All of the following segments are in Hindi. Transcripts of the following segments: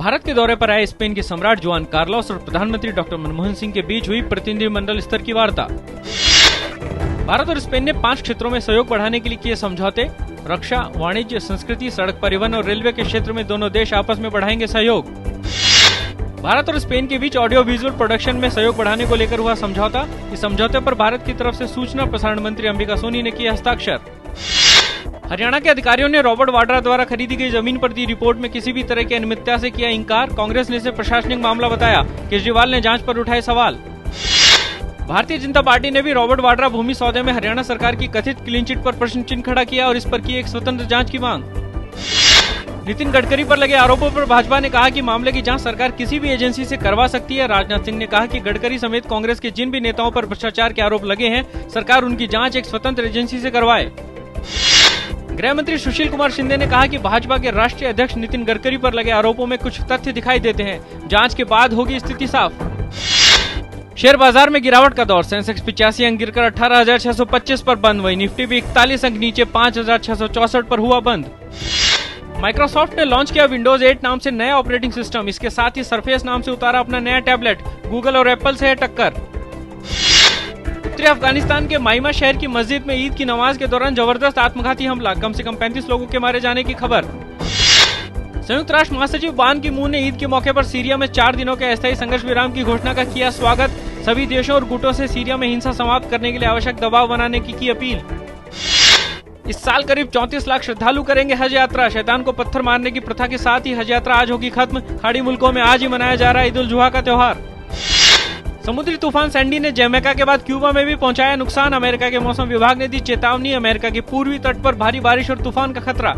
भारत के दौरे पर आए स्पेन के सम्राट जुआन कार्लोस और प्रधानमंत्री डॉक्टर मनमोहन सिंह के बीच हुई प्रतिनिधिमंडल स्तर की वार्ता। भारत और स्पेन ने 5 क्षेत्रों में सहयोग बढ़ाने के लिए किए समझौते। रक्षा, वाणिज्य, संस्कृति, सड़क परिवहन और रेलवे के क्षेत्र में दोनों देश आपस में बढ़ाएंगे सहयोग। भारत और स्पेन के बीच ऑडियो विजुअल प्रोडक्शन में सहयोग बढ़ाने को लेकर हुआ समझौता। इस समझौते पर भारत की तरफ से सूचना प्रसारण मंत्री अंबिका सोनी ने किए हस्ताक्षर। हरियाणा के अधिकारियों ने रॉबर्ट वाड्रा द्वारा खरीदी गई जमीन पर दी रिपोर्ट में किसी भी तरह की अनियमितता से किया इंकार। कांग्रेस ने इसे प्रशासनिक मामला बताया। केजरीवाल ने जांच पर उठाए सवाल। भारतीय जनता पार्टी ने भी रॉबर्ट वाड्रा भूमि सौदे में हरियाणा सरकार की कथित क्लीन चिट पर प्रश्न चिन्ह खड़ा किया और इस पर की एक स्वतंत्र जांच की मांग। नितिन गडकरी पर लगे आरोपों पर भाजपा ने कहा कि मामले की जांच सरकार किसी भी एजेंसी से करवा सकती है। राजनाथ सिंह ने कहा कि गडकरी समेत कांग्रेस के जिन भी नेताओं पर भ्रष्टाचार के आरोप लगे हैं, सरकार उनकी जांच एक स्वतंत्र एजेंसी से करवाए। गृह मंत्री सुशील कुमार शिंदे ने कहा कि भाजपा के राष्ट्रीय अध्यक्ष नितिन गडकरी पर लगे आरोपों में कुछ तथ्य दिखाई देते हैं। जांच के बाद होगी स्थिति साफ। शेयर बाजार में गिरावट का दौर। सेंसेक्स 85 अंक गिरकर 18,625 पर बंद। वहीं निफ्टी भी 41 अंक नीचे 5,664 पर हुआ बंद। माइक्रोसॉफ्ट ने लॉन्च किया विंडोज 8 नाम से नया ऑपरेटिंग सिस्टम। इसके साथ ही सरफेस नाम से उतारा अपना नया टैबलेट। गूगल और एप्पल से है टक्कर। उत्तरी अफगानिस्तान के माइमा शहर की मस्जिद में ईद की नमाज के दौरान जबरदस्त आत्मघाती हमला। कम से कम 35 लोगों के मारे जाने की खबर। संयुक्त राष्ट्र महासचिव बान की मून ने ईद के मौके पर सीरिया में 4 दिनों के अस्थायी संघर्ष विराम की घोषणा का किया स्वागत। सभी देशों और गुटों से सीरिया में हिंसा समाप्त करने के लिए आवश्यक दबाव बनाने की अपील। इस साल करीब 34 लाख श्रद्धालु करेंगे हज यात्रा। शैतान को पत्थर मारने की प्रथा के साथ ही हज यात्रा आज होगी खत्म। खाड़ी मुल्कों में आज ही मनाया जा रहा है ईद उल जुहा का त्योहार। समुद्री तूफान सैंडी ने जमैका के बाद क्यूबा में भी पहुंचाया नुकसान। अमेरिका के मौसम विभाग ने दी चेतावनी। अमेरिका के पूर्वी तट पर भारी बारिश और तूफान का खतरा।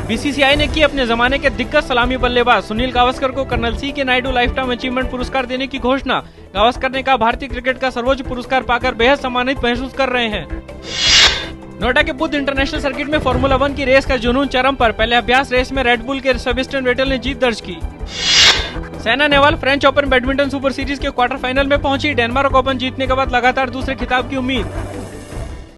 बीसीसीआई ने की अपने जमाने के दिग्गज सलामी बल्लेबाज सुनील गावस्कर को कर्नल सी के नायडू लाइफ टाइम अचीवमेंट पुरस्कार देने की घोषणा। गावस्कर ने कहा, भारतीय क्रिकेट का सर्वोच्च पुरस्कार पाकर बेहद सम्मानित महसूस कर रहे हैं। नोएडा के बुद्ध इंटरनेशनल सर्किट में फार्मूला 1 की रेस का जुनून चरम पर। पहले अभ्यास रेस में रेडबुल के सेबेस्टियन वेटेल ने जीत दर्ज की। Saina Nehwal French open badminton super series के क्वार्टर फाइनल में पहुंची। डेनमार्क ओपन जीतने के बाद लगातार दूसरे खिताब की उम्मीद।